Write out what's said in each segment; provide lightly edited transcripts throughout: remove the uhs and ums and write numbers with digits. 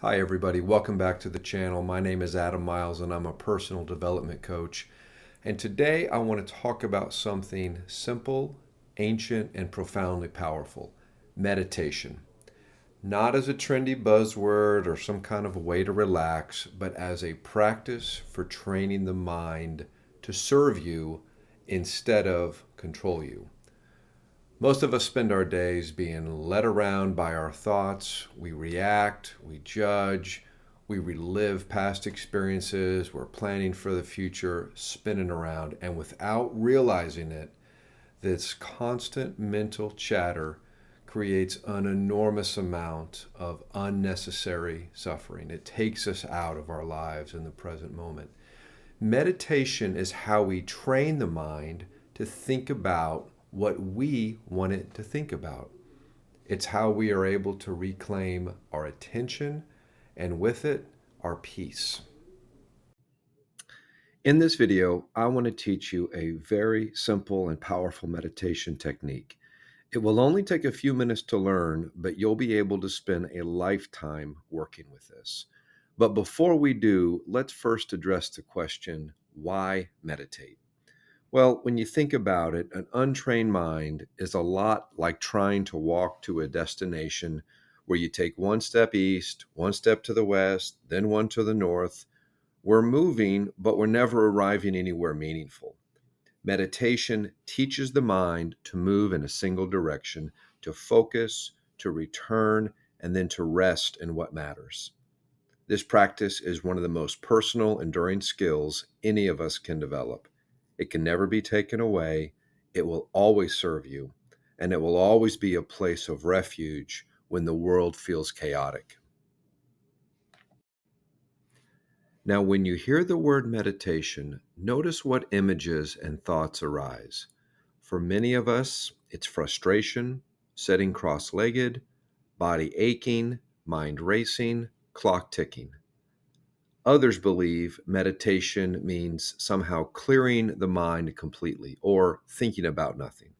Hi, everybody. Welcome back to the channel. My name is Adam Miles, and I'm a personal development coach. And today I want to talk about something simple, ancient, and profoundly powerful: meditation. Not as a trendy buzzword or some kind of way to relax, but as a practice for training the mind to serve you instead of control you. Most of us spend our days being led around by our thoughts. We react, we judge, we relive past experiences, we're planning for the future, spinning around, and without realizing it, this constant mental chatter creates an enormous amount of unnecessary suffering. It takes us out of our lives in the present moment. Meditation is how we train the mind to think about what we want it to think about. It's how we are able to reclaim our attention and with it, our peace. In this video, I want to teach you a very simple and powerful meditation technique. It will only take a few minutes to learn, but you'll be able to spend a lifetime working with this. But before we do, let's first address the question, why meditate? Well, when you think about it, an untrained mind is a lot like trying to walk to a destination where you take one step east, one step to the west, then one to the north. We're moving, but we're never arriving anywhere meaningful. Meditation teaches the mind to move in a single direction, to focus, to return, and then to rest in what matters. This practice is one of the most personal, enduring skills any of us can develop. It can never be taken away. It will always serve you, and it will always be a place of refuge when the world feels chaotic. Now, when you hear the word meditation, notice what images and thoughts arise. For many of us, it's frustration, sitting cross legged, body aching, mind racing, clock ticking. Others believe meditation means somehow clearing the mind completely or thinking about nothing.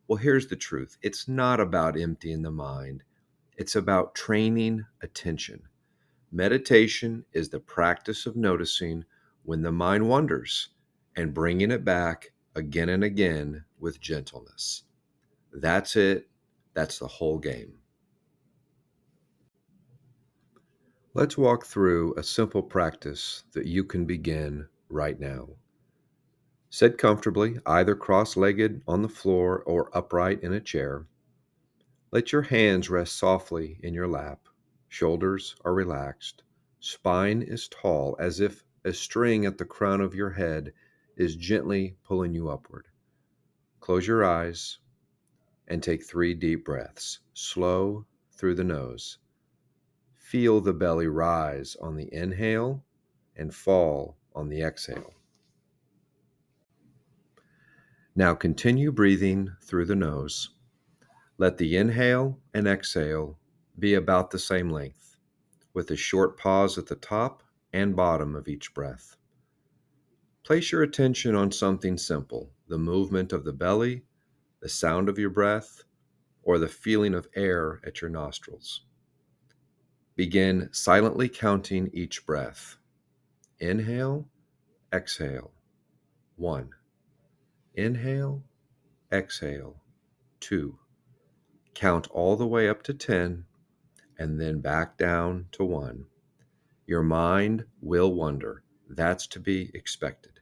Well, here's the truth: it's not about emptying the mind, it's about training attention. Meditation is the practice of noticing when the mind wanders and bringing it back again and again with gentleness. That's it. That's the whole game. Let's walk through a simple practice that you can begin right now. Sit comfortably, either cross legged on the floor or upright in a chair. Let your hands rest softly in your lap. Shoulders are relaxed. Spine is tall, as if a string at the crown of your head is gently pulling you upward. Close your eyes and take 3 deep breaths, slow through the nose. Feel the belly rise on the inhale and fall on the exhale. Now continue breathing through the nose. Let the inhale and exhale be about the same length, with a short pause at the top and bottom of each breath. Place your attention on something simple: the movement of the belly, the sound of your breath, or the feeling of air at your nostrils. Begin silently counting each breath. Inhale, exhale. 1. Inhale, exhale. 2. Count all the way up to 10 and then back down to 1. Your mind will wander. That's to be expected.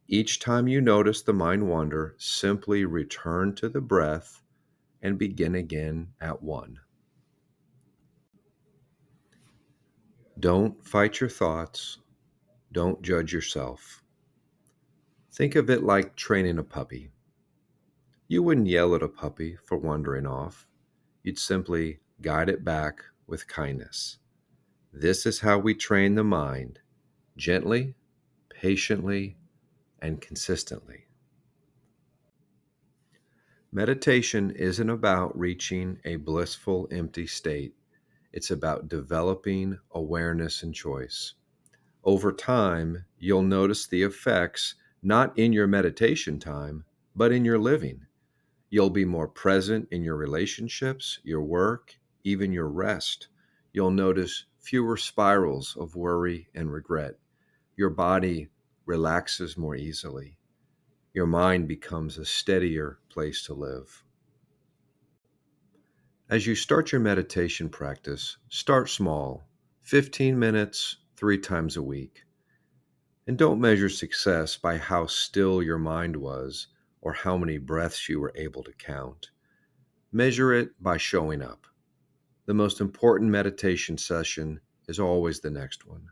Each time you notice the mind wander, simply return to the breath and begin again at 1. Don't fight your thoughts. Don't judge yourself. Think of it like training a puppy. You wouldn't yell at a puppy for wandering off. You'd simply guide it back with kindness. This is how we train the mind: gently, patiently, and consistently. Meditation isn't about reaching a blissful, empty state. It's about developing awareness and choice. Over time, you'll notice the effects not in your meditation time, but in your living. You'll be more present in your relationships, your work, even your rest. You'll notice fewer spirals of worry and regret. Your body relaxes more easily. Your mind becomes a steadier place to live. As you start your meditation practice, start small, 15 minutes, 3 times a week. And don't measure success by how still your mind was or how many breaths you were able to count. Measure it by showing up. The most important meditation session is always the next one.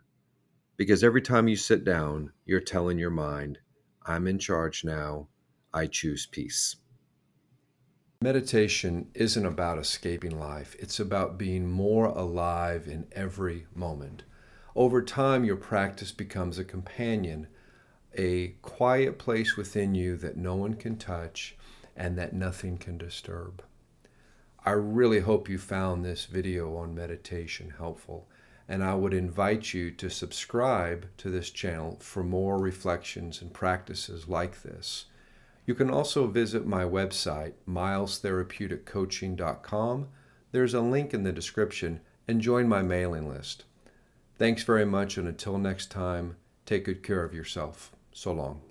Because every time you sit down, you're telling your mind, I'm in charge now. I choose peace. Meditation isn't about escaping life. It's about being more alive in every moment. Over time, your practice becomes a companion, a quiet place within you that no one can touch and that nothing can disturb. I really hope you found this video on meditation helpful, and I would invite you to subscribe to this channel for more reflections and practices like this. You can also visit my website, milestherapeuticcoaching.com. There's a link in the description, and join my mailing list. Thanks very much, and until next time, take good care of yourself. So long.